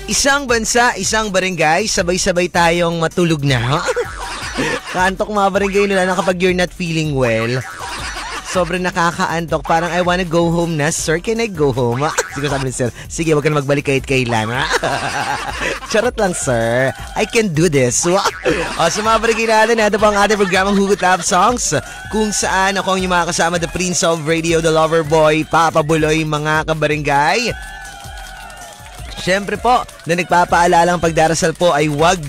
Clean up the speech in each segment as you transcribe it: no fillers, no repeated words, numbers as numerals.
Isang bansa, isang barangay, sabay-sabay tayong matulog na. Kaantok mga barangay nila na kapag you're not feeling well. Sobrang nakakaantok. Parang I wanna go home na. Sir, can I go home? Siguro sabi ni sir, sige, wag ka na magbalik kahit kailan. Charot lang, sir. I can do this. O, sa mga barangay natin, ito po ang ating programang Hugot Love Songs, kung saan ako ang yung mga kasama, the Prince of Radio, the Lover Boy, Papa Buloy, mga kabarangay. Siyempre po, na nagpapaalala ang pagdarasal po ay wag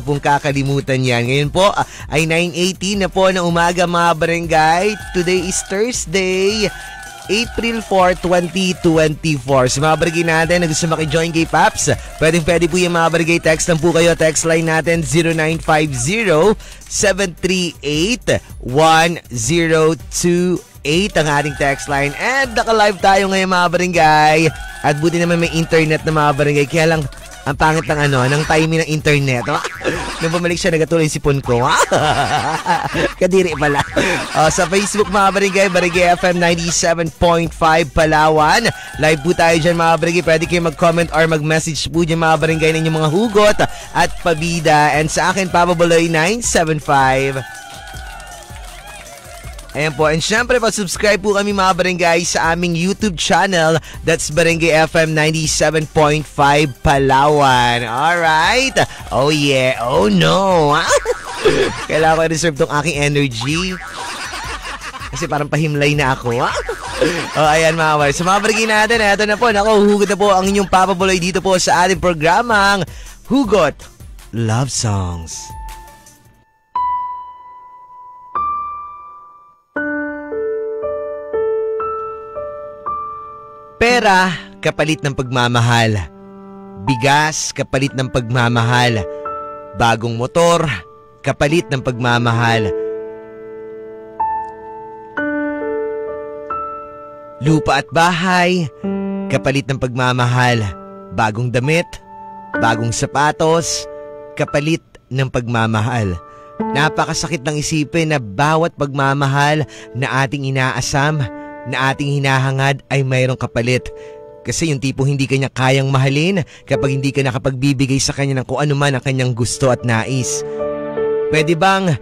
pong kakalimutan yan. Ngayon po ay 9:18 na po ng umaga mga barangay. Today is Thursday, April 4, 2024. Sa mga barangay natin na gusto makijoin kay Paps, pwede po yung mga barangay. Text lang po kayo. Text line natin 0950-738-1028 ang ating text line. And naka-live tayo ngayon mga barangay. At buti naman may internet na mga barangay. Kaya lang, ang pangit ng timing ng internet. Nung bumalik siya, nagatuloy yung sipon ko. Kadiri pala. Sa Facebook mga barangay, Barangay FM 97.5 Palawan. Live po tayo dyan mga barangay. Pwede kayo mag-comment or mag-message po dyan mga barangay ng inyong mga hugot at pabida. And sa akin, Papa Buloy 975. Ayan po. And syempre po, subscribe po kami mga barangay sa aming YouTube channel. That's Barangay FM 97.5 Palawan. Alright? Oh yeah. Oh no. Kailangan ko i-reserve tong aking energy. Kasi parang pahimlay na ako. Ayan mga barangay. Sa mga barangay natin, eto na po. Hugot na po ang inyong Papa Buloy dito po sa ating programang Hugot Love Songs. Pera, kapalit ng pagmamahal. Bigas, kapalit ng pagmamahal. Bagong motor, kapalit ng pagmamahal. Lupa at bahay, kapalit ng pagmamahal. Bagong damit, bagong sapatos, kapalit ng pagmamahal. Napakasakit ng isipin na bawat pagmamahal na ating inaasam, na ating hinahangad ay mayroong kapalit. Kasi yung tipo hindi kanya kayang mahalin kapag hindi ka nakapagbibigay sa kanya ng kung ano man ang kanyang gusto at nais. Pwede bang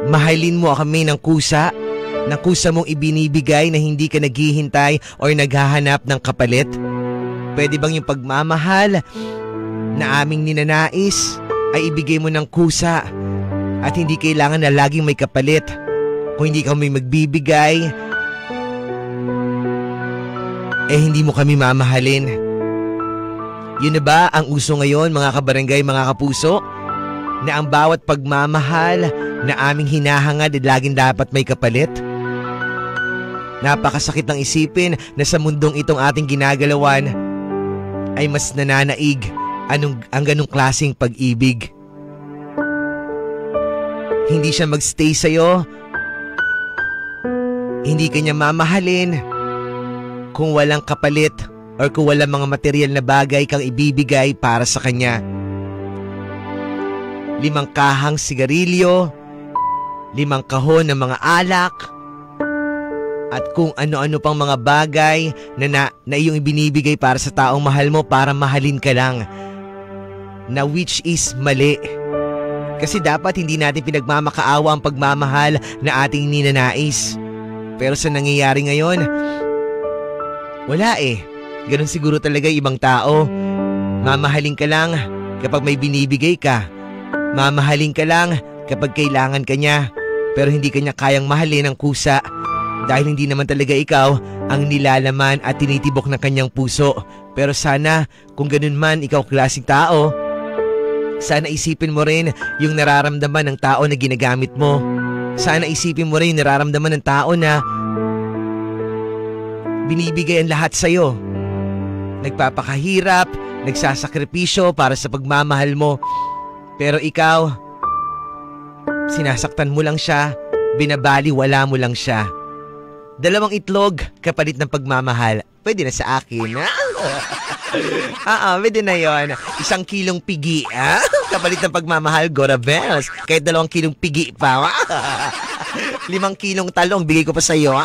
mahalin mo kami ng kusa? Ng kusa mong ibinibigay na hindi ka naghihintay o naghahanap ng kapalit? Pwede bang yung pagmamahal na aming ninanais ay ibigay mo ng kusa at hindi kailangan na laging may kapalit? Kung hindi kami magbibigay, hindi mo kami mamahalin. Yun na ba ang uso ngayon mga kabarangay, mga kapuso? Na ang bawat pagmamahal na aming hinahangad laging dapat may kapalit? Napakasakit ng isipin na sa mundong itong ating ginagalawan ay mas nananaig ang ganong klaseng pag-ibig. Hindi siya magstay sa'yo, hindi kanya mamahalin kung walang kapalit or kung walang mga material na bagay kang ibibigay para sa kanya. 5 kahang sigarilyo, 5 kahon ng mga alak, at kung ano-ano pang mga bagay na iyong ibinibigay para sa taong mahal mo para mahalin ka lang. Na which is mali. Kasi dapat hindi natin pinagmamakaawa ang pagmamahal na ating ninanais. Pero sa nangyayari ngayon, wala Ganun siguro talaga yung ibang tao. Mamahalin ka lang kapag may binibigay ka. Mamahalin ka lang kapag kailangan ka niya. Pero hindi ka niya kayang mahalin ng kusa. Dahil hindi naman talaga ikaw ang nilalaman at tinitibok ng kanyang puso. Pero sana kung ganun man ikaw klaseng tao, sana isipin mo rin yung nararamdaman ng tao na ginagamit mo. Sana isipin mo rin yung nararamdaman ng tao na binibigay ang lahat sa'yo. Nagpapakahirap, nagsasakripisyo para sa pagmamahal mo. Pero ikaw, sinasaktan mo lang siya, binabaliwala mo lang siya. 2 itlog, kapalit ng pagmamahal. Pwede na sa akin, ha? Pwede na yon. 1 kilong pigi, ha? Kapalit ng pagmamahal, Gora Bells. Kahit 2 kilong pigi pa, ha? 5 kilong talong, bigay ko pa sa'yo, ha?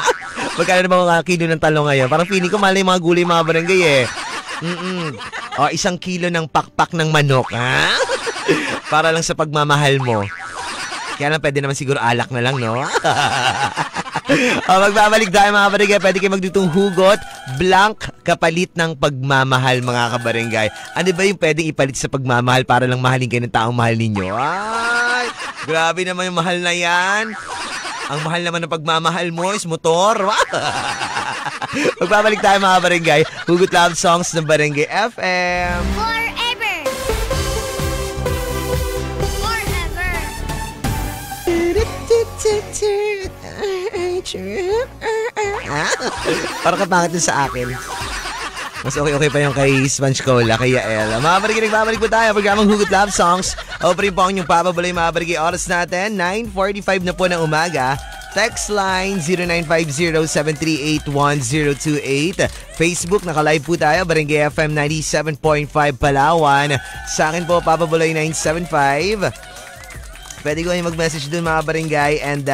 Magkano na mga kilo ng talong ngayon? Parang feeling ko mahal yung mga gulay mga barangay O 1 kilo ng pakpak ng manok, ha? Para lang sa pagmamahal mo. Kaya lang pwede naman siguro alak na lang, no? Magbabalik tayo mga kabarangay. Pwede kayo magdutong hugot. Blank kapalit ng pagmamahal mga kabarangay. Ano ba yung pwedeng ipalit sa pagmamahal para lang mahalin kayo ng taong mahal ninyo? Ay, grabe naman yung mahal na yan. Ang mahal naman ng pagmamahal mo is motor. Magbabalik tayo mga kabarangay. Hugot Love Songs ng Barangay FM. Forever. Forever. Parang kapangit din sa akin. Mas okay pa yung kay Sponge Cola, kay Yael. Mga barangay, nagbabalik po tayo. Programang Hugot Love Songs. Opening po ang inyong papabulay mga barangay. Oras natin, 9:45 na po ng umaga. Text line 0950-738-1028. Facebook, naka-live po tayo. Barangay FM 97.5 Palawan. Sa akin po, papabulay 975. Pwede ko yung mag-message dun mga barangay. And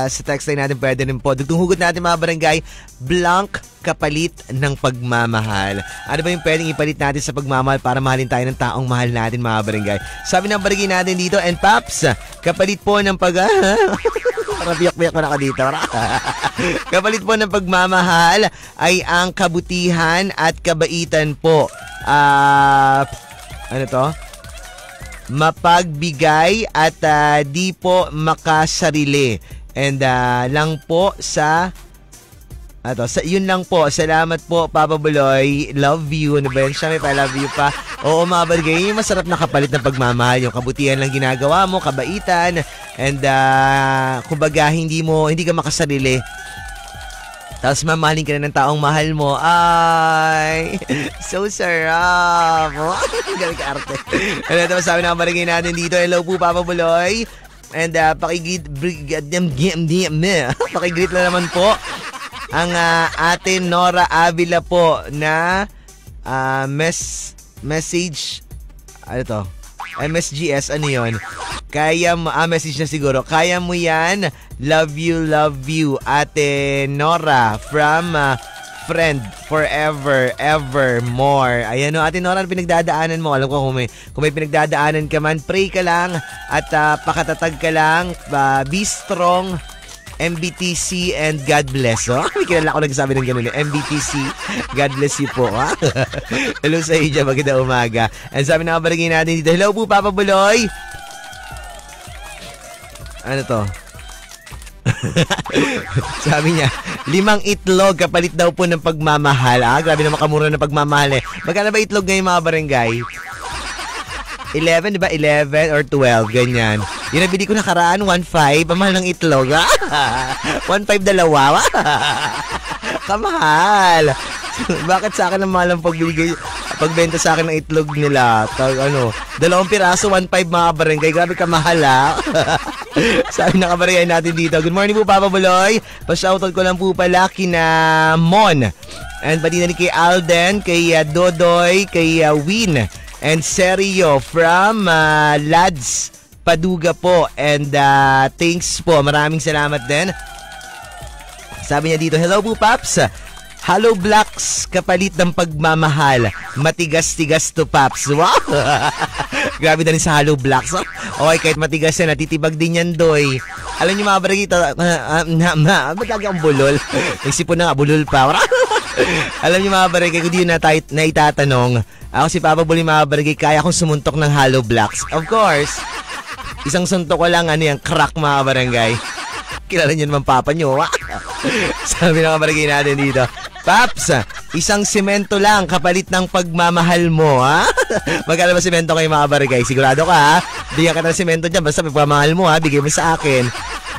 sa text line natin pwede rin po. Dugtong hugot natin mga barangay, blank kapalit ng pagmamahal. Ano ba yung pwedeng ipalit natin sa pagmamahal para mahalin tayo ng taong mahal natin mga barangay? Sabi ng barangay natin dito, and Paps, kapalit po ng parang biyak-biyak ko na ka dito. Kapalit po ng pagmamahal ay ang kabutihan at kabaitan po. Ano to? Mapagbigay at di po makasarili. And lang po sa yun lang po. Salamat po, Papa Buloy. Love you. Ano ba yun? Siya may pa-love you pa. Oo, mga barangay. Yung masarap na kapalit ng pagmamahal. Yung kabutihan lang ginagawa mo, kabaitan. And kumbaga, hindi ka makasarili. Tapos mamahalin ka na ng taong mahal mo. Ay, so sarap. Galing ka arte. Ano ito, sabi ng barangay natin dito. Hello po, Papa Buloy. And pakigreet na naman po ang ate Nora Avila po na message, ano to? MSGS, ano yun? Kaya mo, message na siguro. Kaya mo yan. Love you, ate Nora from friend forever, evermore. Ayan o, ate Nora, pinagdadaanan mo. Alam ko kung may pinagdadaanan ka man, pray ka lang at pakatatag ka lang. Be strong. MBTC and God bless. Oh, may kilala ko nagsabi ng gano'n. MBTC, God bless you po. Ha? Hello sa iyo dyan, maganda umaga. And sabi na kabarangay natin dito, hello po, Papa Buloy. Ano to? Sabi niya, 5 itlog kapalit daw po ng pagmamahal. Grabe na makamura ng pagmamahal eh. Magkano ba itlog ngayon mga barangay? 11, di ba? 11 or 12, ganyan. Yung nabili ko nakaraan, 1.5. Ang mahal ng itlog, ha? 1.5 dalawa. Kamahal. Bakit sa akin ang mahal ang pagbenta sa akin ng itlog nila? 2 piraso, 1.5 mga barangay. Grabe kamahal, ha? Sabi na kabarangay natin dito. Good morning po, Papa Buloy. Pa-shoutout ko lang po pala kina Mon. And pati na kay Alden, kay Dodoy, kay Win. And Sergio from Lads Paduga po. And thanks po. Maraming salamat din. Sabi niya dito, hello po, Paps. Hollow blocks kapalit ng pagmamahal. Matigas-tigas to, Paps. Wow! Grabe na rin sa hollow blocks. Okay, kahit matigas yan, natitibag din yan, Doy. Alam niyo mga barangay, ba't lagi ang bulol? Nagsipon na nga, bulol pa. Alam niyo mga barangay, kung di yun na itatanong, ako si Papa Buloy mga barangay, kaya akong sumuntok ng hollow blocks. Of course, isang suntok ko lang, crack mga barangay. Kilala niyo naman Papa niyo. Sabi ng barangay natin dito, Paps, isang semento lang kapalit ng pagmamahal mo, ha? Magkano ba semento kayo mga barangay? Sigurado ka, ha? Bigyan ka ng semento dyan, basta pagmamahal mo, ha? Bigay mo sa akin.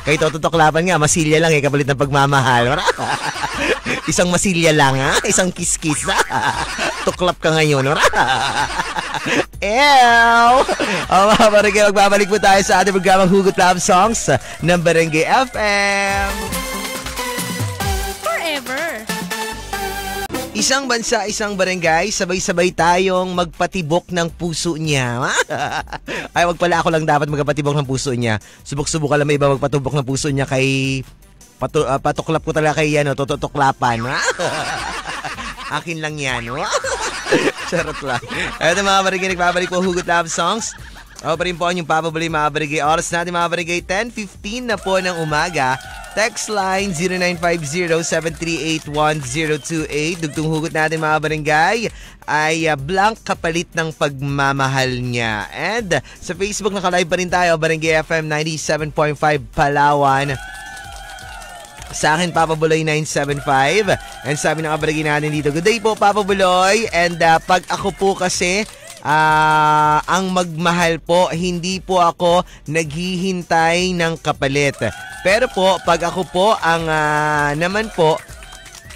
Kay Tototoklapan nga, masilya lang kapalit ng pagmamahal. Isang masilya lang, ha? Isang kiss-kiss, ha? Tuklap ka ngayon, ha? Ew! Mga barangay, magbabalik po tayo sa ating programang Hugot Love Songs ng Barangay FM. Forever. Isang bansa, isang barangay, sabay-sabay tayong magpatibok ng puso niya. Ay, wag pala ako lang dapat magpatibok ng puso niya. Subok-subok lang may iba magpatibok ng puso niya kay patuklap ko talaga kay Tototoklapan. Akin lang yan. Charot lang. Eto mga barangay, nagbabalik po Hugot Love Songs. O pa rin po ang yung Papa Bulay mga barangay. Oras natin mga barangay, 10:15 na po ng umaga. Text line 0950-738-1028. Dugtong hugot natin mga barangay ay blank kapalit ng pagmamahal niya. And sa Facebook naka-live pa rin tayo, Barangay FM 97.5 Palawan. Sa akin, Papa Buloy 975. And sabi ng kabarangay natin dito, good day po, Papa Buloy. And pag ako po kasi, ang magmahal po, hindi po ako naghihintay ng kapalit. Pero po, pag ako po ang naman po,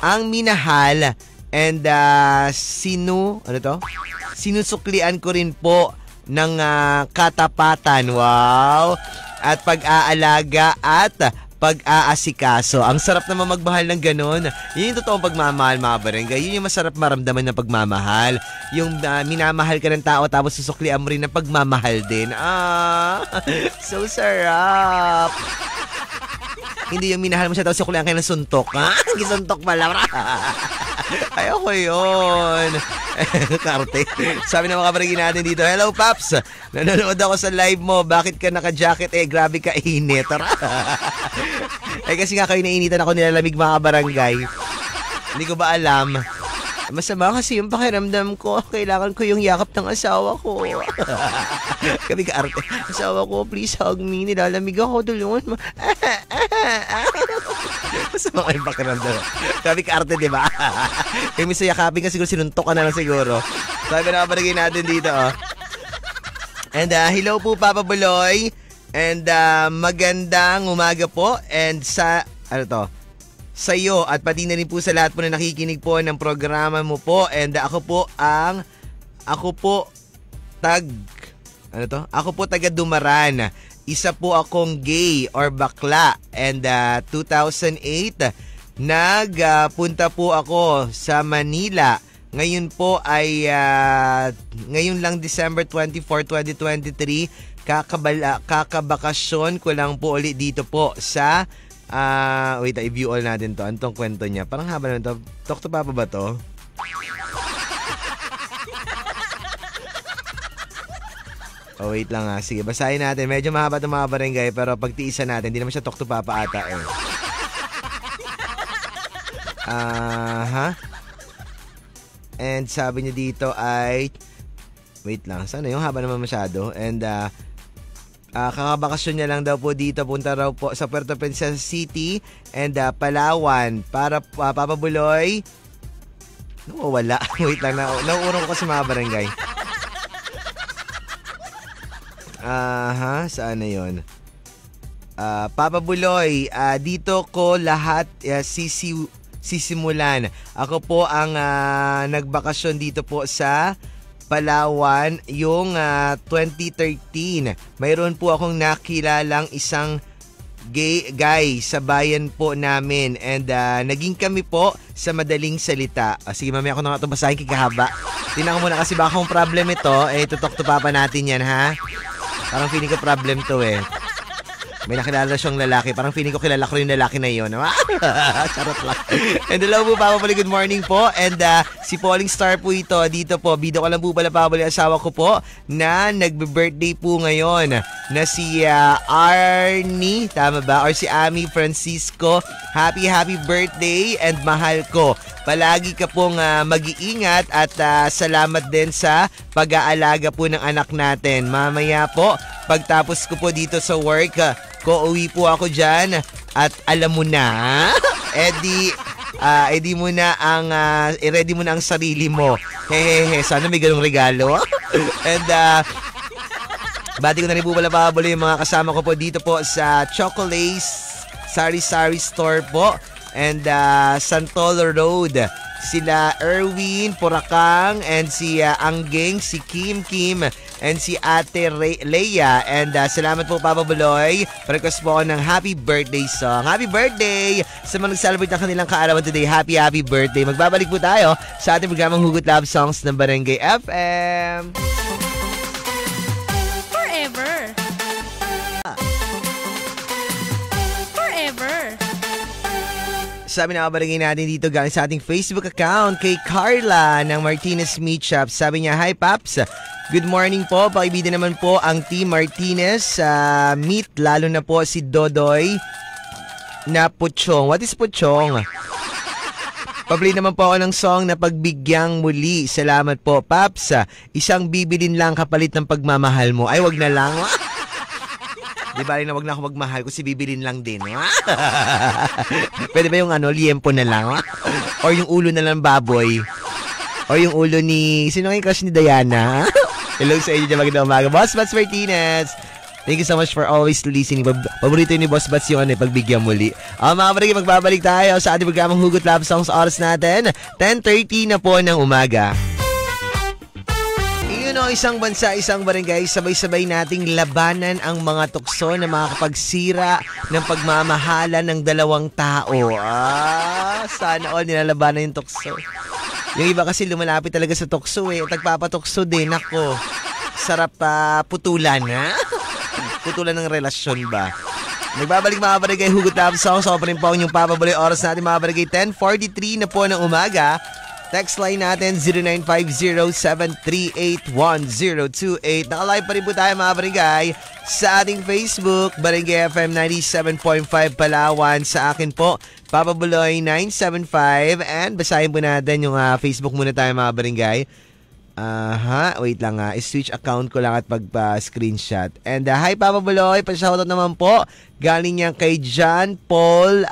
ang minahal and sinusuklian ko rin po ng katapatan. Wow! At pag-aalaga at pag-aasikaso. Ang sarap naman magmahal ng ganun. Yun yung totoong pagmamahal mga barangay. Yun yung masarap maramdaman ng pagmamahal. Yung minamahal ka ng tao tapos susuklian mo rin ng pagmamahal din. So sarap. Hindi yung minahal mo siya tapos suklian kayo ng suntok. Gisuntok pala. Ayoko yun. Karte. Sabi ng mga barangay natin dito, hello Paps, nanonood ako sa live mo, bakit ka naka-jacket? Grabe ka init. Kasi nga kayo nainitan ako, nilalamig mga barangay. Hindi ko ba alam? Masama kasi yung pakiramdam ko. Kailangan ko yung yakap ng asawa ko. Kami ka-arte. Asawa ko, please hug me. Nilalamig ako, tulungan mo. Masama kayong pakiramdam. Kami ka-arte, di ba? Kaya minsan yakapin ka siguro, sinuntok ka na lang siguro. Sabi na kabaragay natin dito, oh. And hello po, Papa Buloy. And magandang umaga po. And sa, sa iyo at pati na rin po sa lahat po na nakikinig po ng programa mo po. And ako po taga Dumaran. Isa po akong gay or bakla. And 2008, nagpunta po ako sa Manila. Ngayon po ay, ngayon lang December 24, 2023, kakabakasyon ko lang po ulit dito po sa wait, i-view all natin to. Antong kwento niya. Parang haba naman to. Talk to Papa ba to? Oh, wait lang Sige, basahin natin. Medyo mahaba itong mga barangay, pero pagtiisan natin, hindi naman siya talk to Papa ata eh. And sabi niya dito ay, wait lang, sana yung haba naman masyado. And kakabakasyon niya lang daw po dito. Punta raw po sa Puerto Princesa City and Palawan para Papa Buloy. Wala. Wait lang, nauurong ko kasi mga barangay. Saan na yun? Papa Buloy, dito ko lahat sisimulan. Ako po ang nagbakasyon dito po sa Palawan yung 2013. Mayroon po akong nakilalang isang guy sa bayan po namin and naging kami po sa madaling salita. Sige, mamaya ako na nga ito basahin kikahaba. Tingnan ko muna kasi baka kung problem ito, tutok to Papa natin yan, ha? Parang feeling ko problem to eh. May nakilala siyang lalaki. Parang feeling ko kilala ko yung lalaki na yun. Charot lang. And hello po, Papa Bully. Good morning po. And si Pauling Star po ito. Dito po. Bida ko lang po pala, Papa Bully. Asawa ko po na nagbe-birthday po ngayon. Na si Arnie. Tama ba? Or si Ami Francisco. Happy birthday and mahal ko. Palagi ka pong mag-iingat at salamat din sa pag-aalaga po ng anak natin. Mamaya po, pagtapos ko po dito sa work, uwi po ako dyan at alam mo na, ready mo na ang sarili mo. Hehehe, sana may ganong regalo. And bati ko na rin po pala Pablo yung mga kasama ko po dito po sa Chocolates Sari-Sari Store po and Santolo Road. Sila Erwin Purakang and si Anggeng, si Kim and si Ate Leia. And salamat po Papa Buloy. Request po ako ng happy birthday song. Happy birthday sa mga nag-celebrate ng kanilang kaarawan today. Happy birthday. Magbabalik po tayo sa ating programang Hugot Love Songs ng Barangay FM. Forever. Forever. Sabi na kabarangay natin dito galing sa ating Facebook account kay Carla ng Martinez Meat Shop. Sabi niya, "Hi Paps, good morning po. Pakibida naman po ang Team Martinez Meat, lalo na po si Dodoy na Puchong." What is Puchong? Pabili naman po ako ng song na Pagbigyang Muli. Salamat po, Paps. Isang bibilin lang kapalit ng pagmamahal mo. Ay, wag na lang. Di ba rin na wag na ako magmahal kasi bibilin lang din. Pwede ba yung liempo na lang? Or yung ulo na lang baboy? Or yung ulo ni... Sino yung crush ni Diana? Hello sa inyo dyan, magandang umaga. Boss Bats Martinez. Thank you so much for always listening. Paborito ni Boss Bats yung Pagbigyan Muli. Mga barangay, magbabalik tayo sa ating programang Hugot Love Songs. Oras natin, 10:30 na po ng umaga. Isang bansa, isang barangay, sabay-sabay nating labanan ang mga tukso na makakapagsira ng pagmamahala ng dalawang tao. Sana all nilalabanan yung tukso. Yung iba kasi lumalapit talaga sa tukso Tagpapatukso din ako. Sarap putulan, ha? Putulan ng relasyon ba? Nagbabalik mga barangay, Hugot Love Songs. Sobrang po ang inyong papabuloy. Oras natin mga barangay, 10:43 na po ng umaga. Text line natin 0950-738-1028. Nakalive pa rin po tayo mga barangay sa ating Facebook, Barangay FM 97.5 Palawan. Sa akin po, Papa Buloy 975. And basahin po natin yung Facebook muna tayo mga barangay. Wait lang i-switch account ko lang at pag-screenshot. And hi Papa Buloy, pa-shoutout naman po. Galing yan kay John Paul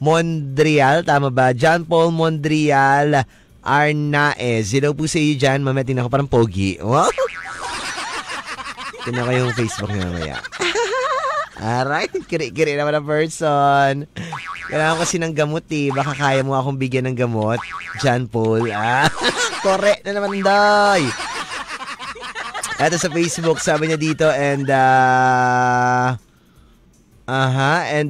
Mondrial, tama ba? John Paul Mondrial Arnaez. Hello po sa iyo dyan. Mamaya tingnan ko parang pogi. Wow! Tingnan ko yung Facebook niya mamaya. Alright, kiri-kiri naman ang person. Kailangan kasi ng gamot Baka kaya mo akong bigyan ng gamot. John Paul. Correct na naman doy. Ito sa Facebook, sabi niya dito and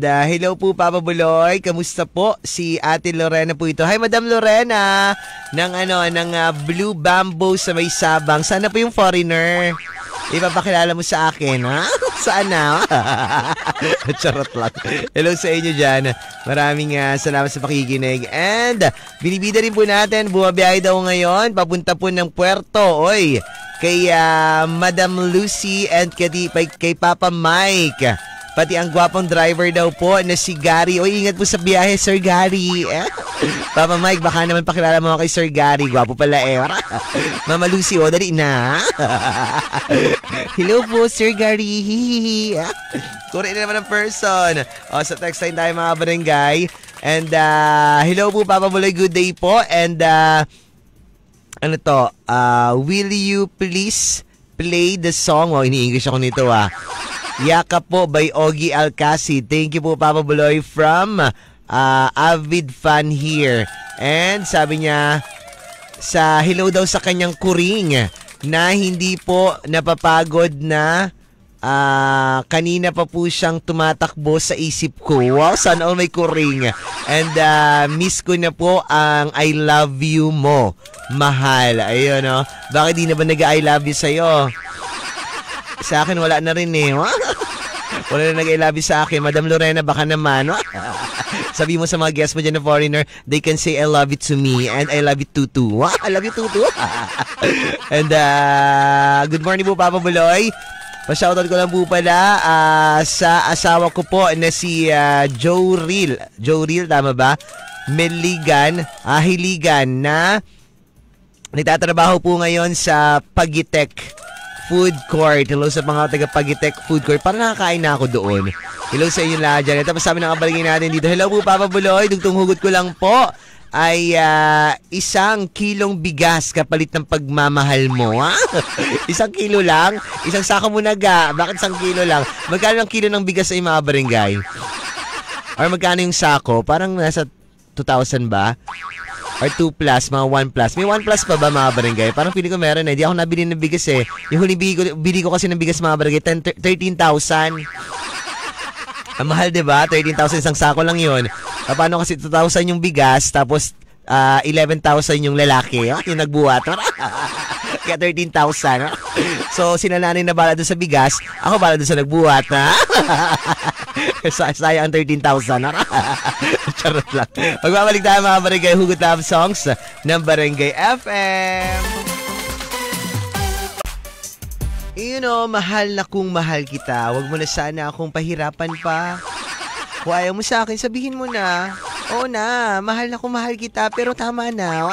hello po Papa Buloy. Kamusta po? Si Ate Lorena po ito. Hi Madam Lorena ng Blue Bamboo sa May Sabang. Sana po yung foreigner. Ipapakilala mo sa akin, ha? Saan na? Charot lang. Hello sa inyo dyan. Maraming salamat sa pakikinig. And binibida rin po natin, bumabiyahe daw ngayon, papunta po ng Puerto. Oy, kay Madam Lucy and kay Papa Mike. Pati ang gwapong driver daw po na si Gary. Oy, ingat po sa biyahe, Sir Gary. Papa Mike, baka naman pakilala mo kay Sir Gary. Gwapo pala Mama Lucy, dali na. Hello po, Sir Gary. Kuri na naman ang person. Sa text line tayo mga barangay. And hello po, Papa Buloy. Good day po. And will you please play the song? Ini-English ako nito Yaka po by Ogie Alcacid. Thank you po Papa Buloy from avid fan here. And sabi niya sa hello daw sa kanyang kuring na hindi po napapagod na kanina pa po siyang tumatakbo sa isip ko. Wow, sana all may kuring. And miss ko na po ang I love you mo, mahal. Ayun Bakit di na ba nag-I love you sa'yo? Sa akin, wala na rin Wala na nag-I love you sa akin. Madam Lorena, baka naman. Sabi mo sa mga guests mo dyan na foreigner, they can say I love you to me and I love you too. I love you too. And good morning po, Papa Buloy. Pa-shoutout ko lang po pala sa asawa ko po na si Joe Real. Joe Real, tama ba? Hiligan na nagtatrabaho po ngayon sa Pagitek Food Court. Hello sa mga taga Pagitek Food Court. Parang nakakain na ako doon. Hello sa inyo lahat dyan. Tapos sabi ng kabaligin natin dito, hello po Papa Buloy. Dugtong hugot ko lang po ay 1 kilong bigas kapalit ng pagmamahal mo. 1 kilo lang? Isang sako mo naga. Bakit 1 kilo lang? Magkano ang kilo ng bigas sa mga barangay? Or magkano yung sako? Parang nasa 2,000 ba? Or 2 plus, mga 1 plus. May 1 plus pa ba mga barangay? Parang pili ko meron Di ako nabili ng bigas Yung huling bili ko kasi ng bigas mga barangay, 13,000. Ang mahal diba? 13,000 isang sako lang yun. Paano kasi 2,000 yung bigas, tapos 11,000 yung lalaki. Yung nagbuhat. Kaya 13,000. So, sila nanay na bala doon sa bigas, ako bala doon sa nagbuhat. Sayang ang 13,000. Charot lang. Magbabalik tayo mga Barangay Hugot Love Songs ng Barangay FM. Mahal na kung mahal kita. Huwag mo na sana akong pahirapan pa. Kung ayaw mo sa akin, sabihin mo na. Oo na, mahal na kung mahal kita, pero tama na.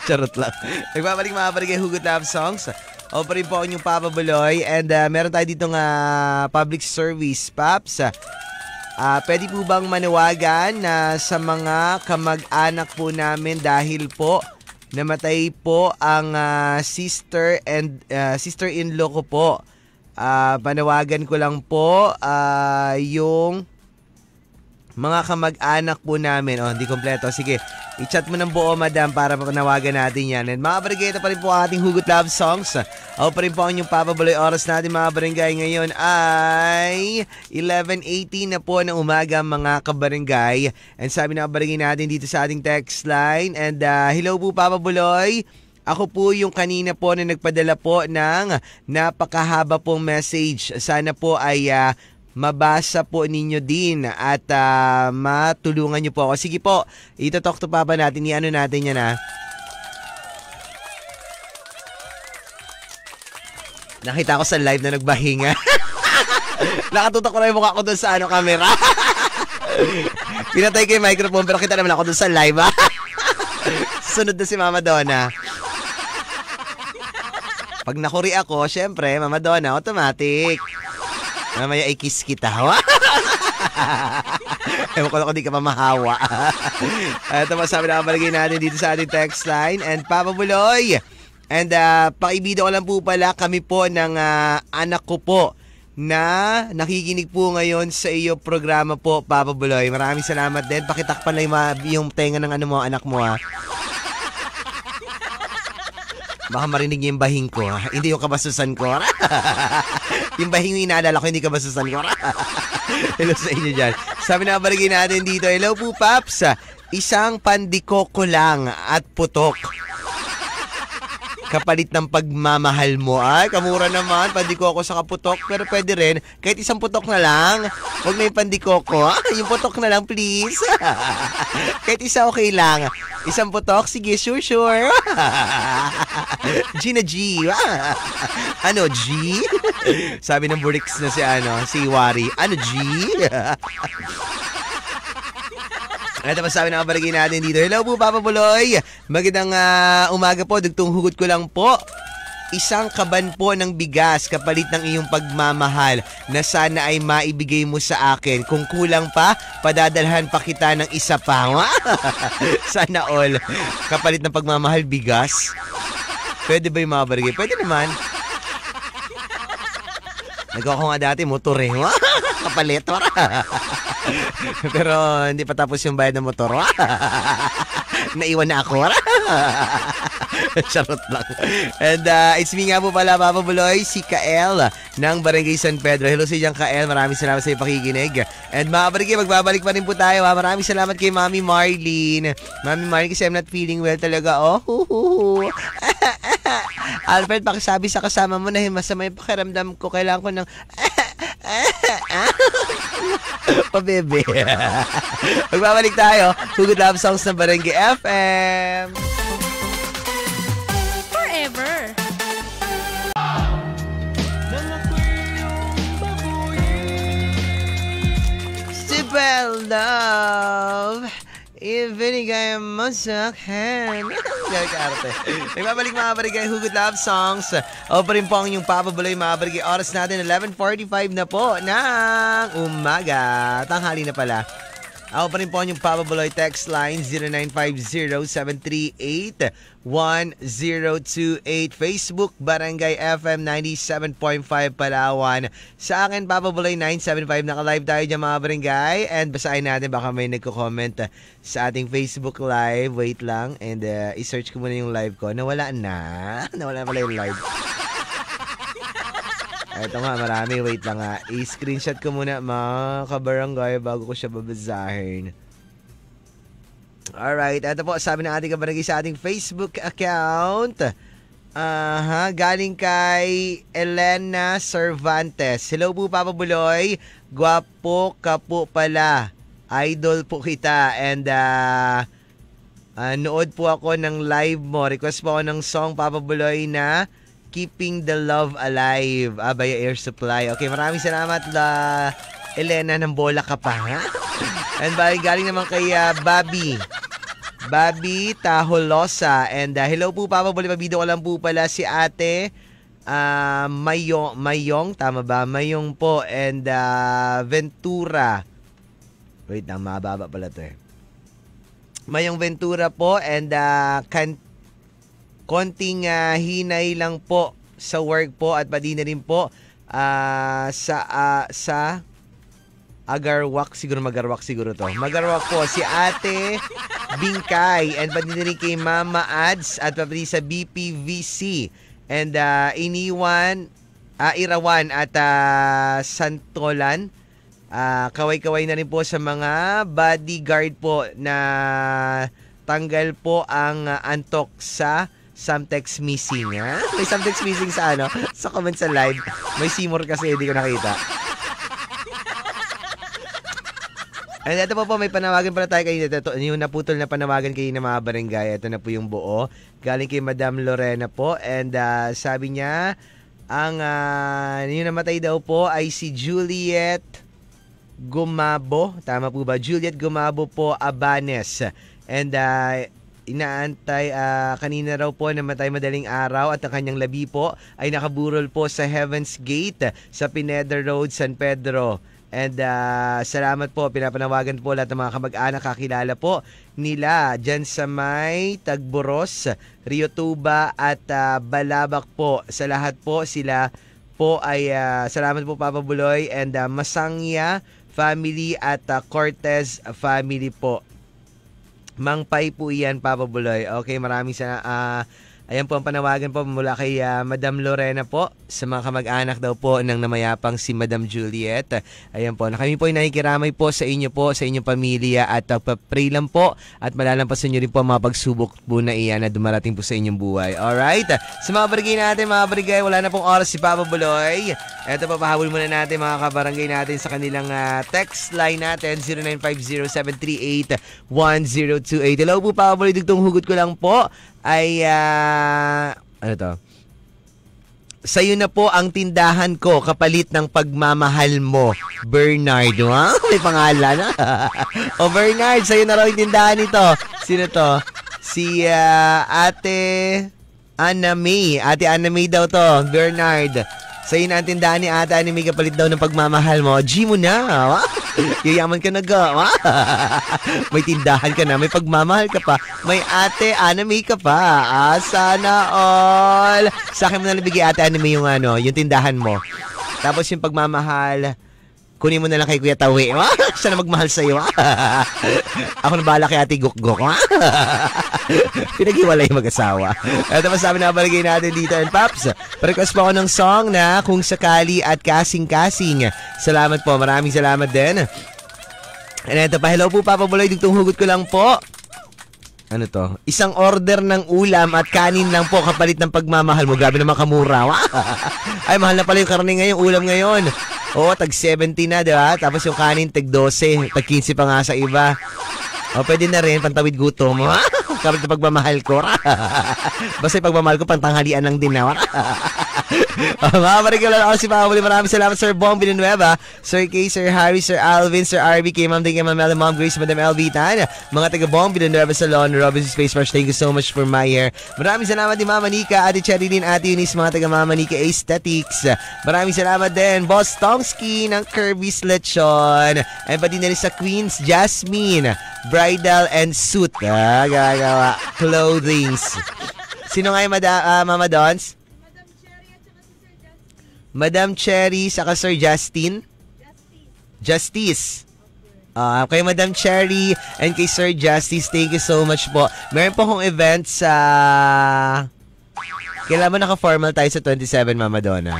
Charot lang. Nagbabalik mga Barangay Hugot Love Songs. O pa rin po yung Papa Buloy. And meron tayo dito nga public service, Paps. Pwede po bang manawagan sa mga kamag-anak po namin dahil po namatay po ang sister-in-law ko po. Panawagan ko lang po yung mga kamag-anak po namin. Hindi kompleto. Sige, i-chat mo ng buo, madam, para panawagan natin yan. And mga barangay, ito pa rin po ating Hugot Love Songs. Ako pa rin po ang yung Papa Buloy. Oras natin mga barangay ngayon ay 11:18 na po ng umaga mga kabarangay. And sabi na kabarangay natin dito sa ating text line. And hello po Papa Buloy. Ako po yung kanina po na nagpadala po ng napakahaba pong message. Sana po ay mabasa po ninyo din at matulungan nyo po ako. Sige po, ito-talk to Papa natin. I-ano natin yan ha. Nakita ko sa live na nagbahinga. Nakatutok ko na yung mukha ko doon sa camera. Pinatay ko yung microphone pero kita naman ako doon sa live ha. Sunod na si Mama Donna. Pag nakuri ako, syempre, Mama Donna, automatic. Mamaya i-kiss kita. Ewan ko na kung di ka mamahawa. Ito masabi na kabalagay natin dito sa ating text line. And Papa Buloy. And pakibida ko lang po pala kami po ng anak ko po na nakikinig po ngayon sa iyo programa po, Papa Buloy. Maraming salamat din. Pakitakpan lang yung tenga ng anak mo ha. Baka marinig niyo yung bahing ko. Hindi yung kabasusan ko. Yung bahing yung inaalala ko, hindi kabasusan ko. Hello sa inyo dyan. Sabi na kabarigay natin dito, hello po Paps. Isang pandikoko lang at putok. Kapalit ng pagmamahal mo. Ay, kamura naman. Pandikoko sa kaputok. Pero pwede rin, kahit isang putok na lang. Huwag na yung pandikoko. Yung putok na lang, please. Kahit isa okay lang. Isang putok? Sige, sure. Gina G. Ano, G? Sabi ng Burix na si Wari. Ano, G? Ito pa sabi ng kabarigay natin dito. Hello po, Papa Buloy. Magandang umaga po. Dugtong hugot ko lang po. Isang kaban po ng bigas kapalit ng iyong pagmamahal na sana ay maibigay mo sa akin. Kung kulang pa, padadalhan pa kita ng isa pa. Sana all. Kapalit ng pagmamahal, bigas. Pwede ba yung mga barigay? Pwede naman. Nagawa ko nga dati, motor eh. Kapalit. Pero hindi pa tapos yung bayad ng motor. Naiwan na ako. Charot lang. And it's me nga po pala, Papa Buloy, si Kael ng Barangay San Pedro. Hello sa iyong Kael. Maraming salamat sa iyong pakikinig. And mga barangay, magbabalik pa rin po tayo. Maraming salamat kay Mami Marlene. Mami Marlene, kasi I'm not feeling well talaga. Alfred, pakisabi sa kasama mo na masama yung pakiramdam ko. Kailangan ko ng pabebe. Magbabalik tayo. Hugot Love Songs ng Barangay FM. Forever. Simple love. Ibinigay mo sa akin. Gagarte. Nagbabalik mga barangay Hugot Love Songs. O pa rin po ang inyong Papa Buloy mga barangay. Oras natin 11:45 na po ng umaga. Tanghali na pala. Ako pa rin po ang inyong Papa Buloy text line 0950-738-1028. Facebook Barangay FM 97.5 Palawan. Sa akin Papa Buloy 975. Naka-live tayo dyan mga barangay. And basahin natin baka may nagko-comment sa ating Facebook live. Wait lang. And i-search ko muna yung live ko. Nawala na. Nawala pala yung live. Ito nga, marami. Wait lang nga. I-screenshot ko muna mga kabarangay bago ko siya babasahin. Alright. Ito po, sabi ng ating kabarangay sa ating Facebook account. Galing kay Elena Cervantes. Hello po, Papa Buloy. Gwapo ka po pala. Idol po kita. And nood po ako ng live mo. Request po ako ng song, Papa Buloy, na Keeping the Love Alive by Air Supply. Okay, maraming salamat, Elena. Ng bola ka pa, ha? And galing naman kay Bobby Taholosa. And hello po, Papa Buloy. Pabido ko lang po pala si ate Mayong. Tama ba? Mayong po. And Ventura. Wait lang, mababa pala to eh. Mayong Ventura po. And konting hinay lang po sa work po. At pati na rin po sa Magarwak siguro to. Magarwak po si Ate Bingkay and pati na rin kay Mama Ads at pati sa BPVC and Irawan at Santolan. Kaway-kaway na rin po sa mga bodyguard po na tanggal po ang antok sa Samtex missing. Ha? May Samtex missing sa sa comment sa live. May Seymour kasi hindi ko nakita. And ito po, may panawagan pala tayo kayo. Ito, yung naputol na panawagan kayo ng mga barangay. Ito na po yung buo. Galing kay Madam Lorena po. And sabi niya, yung namatay daw po ay si Juliet Gumabo. Tama po ba? Juliet Gumabo po, Abanes. And inaantay, kanina raw po namatay madaling araw at ang kanyang labi po ay nakaburol po sa Heaven's Gate sa Pineda Road, San Pedro. And salamat po, pinapanawagan po lahat ng mga kamag-anak, kakilala po nila dyan sa may Tagboros, Rio Tuba at Balabak po. Sa lahat po sila po ay salamat po, Papa Buloy, and Masangya family at Cortez family po. Mangpay po iyan, Papa Buloy. Okay, maraming ayan po ang panawagan po mula kay Madam Lorena po sa mga kamag-anak daw po ng namayapang si Madam Juliet. Ayan po, kami po ay nakikiramay po, sa inyong pamilya at pray lang po at malalampasan nyo rin po ang mga pagsubok po na iyan na dumarating po sa inyong buhay. Alright? Sa mga barangay natin, wala na pong oras si Papa Buloy. Ito pa, pahabol muna natin mga kabarangay natin sa kanilang text line natin, 0950-738-1028. Hello po, Papa Buloy, dugtong hugot ko lang po ay sa'yo na po ang tindahan ko kapalit ng pagmamahal mo, Bernard. May pangalan. Bernard, sa'yo na raw yung tindahan nito. Sino to? Si Ate Anna May. Ate Anna May daw to, Bernard. Sa'yo na ang tindahan ni Ate Anna May kapalit daw ng pagmamahal mo. G mo na. Yayaman ka na ga. May tindahan ka na, may pagmamahal ka pa, may Ate Anna May ka pa. Sana all. Sa akin mo na nabigay Ate Anna May yung yung tindahan mo. Tapos yung pagmamahal, kunin mo na lang kay Kuya Tawi. Siya na magmahal sa'yo. Ako na bahala kay Ate Gukgok. Pinag-iwalay mag-asawa. Ito pa sabi na balagay natin dito. And Paps, request po ako ng song na Kung Sakali at Kasing-Kasing. Salamat po. Maraming salamat din. And ito pa. Hello po, Papa Buloy. Dugtong hugot ko lang po. Ano to? Isang order ng ulam at kanin lang po kapalit ng pagmamahal mo. Grabe naman kamura. Ay, mahal na pala yung karne ngayon, ulam ngayon. Oo, tag 70 na, diba? Tapos yung kanin, tag 12. Tag 15 pa nga sa iba. O, pwede na rin, pantawid gutom. Kapalit ng pagmamahal ko. Basta yung pagmamahal ko, pantanghalian lang din na. Mga marigala ako si Papa Buloy. Maraming salamat, Sir Bong Villanueva, Sir Kay, Sir Harry, Sir Alvin, Sir RB, kay Ma'am Ding, kay Ma'am Ella, Ma'am Grace, Madam LV Tan, mga taga Bong Villanueva Salon, Robinson Space Rush. Thank you so much for my hair. Maraming salamat din Mama Nika, Ate Cherilyn, Ate Eunice, mga taga Mama Nika Aesthetics. Maraming salamat din Boss Tongski ng Kirby's Lechon, and pati na rin sa Queens Jasmine Bridal and Suit gagawa clothings. Sino nga yung Mama Dons? Madam Cherry saka Sir Justin? Justice. Kay Madam Cherry and kay Sir Justice, thank you so much po. Meron po akong event sa... Kailan mo naka-formal tayo sa 27, Mama Donna?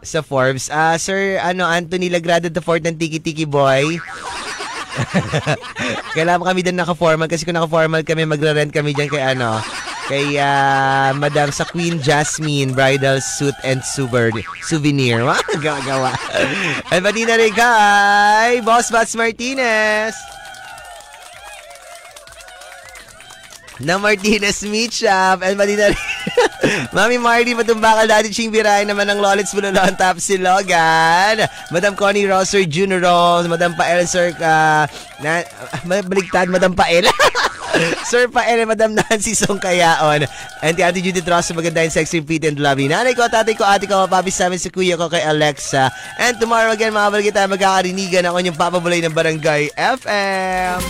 Sa Forbes. Sir Anthony Lagrada IV ng Tiki Tiki Boy. Kailangan kami din naka-formal kasi kung naka-formal kami, magre-rent kami dyan kay Kay Madam sa Queen Jasmine Bridal Suit and Souvenir. Gagawa. At pati na rin kay Boss Bats Martinez na Martinez Meat Shop. And pati na rin Mami Marty, Matumbakal, Daddy Ching Biray naman ng Lolits Bulolon, Top Silogan. Madam Connie Rosser Jr. Madam Pael Sir baligtad, Madam Pael. Sir Pael, Madam Nancy Songkayaon. And Ate Judith Ross, maganda yung sexy, fit and lovely. Nanay ko, tatay ko, ate ko, mapapis namin si kuya ko kay Alexa. And tomorrow again, mga balagay tayo magkakarinigan ako yung papabulay ng Barangay FM.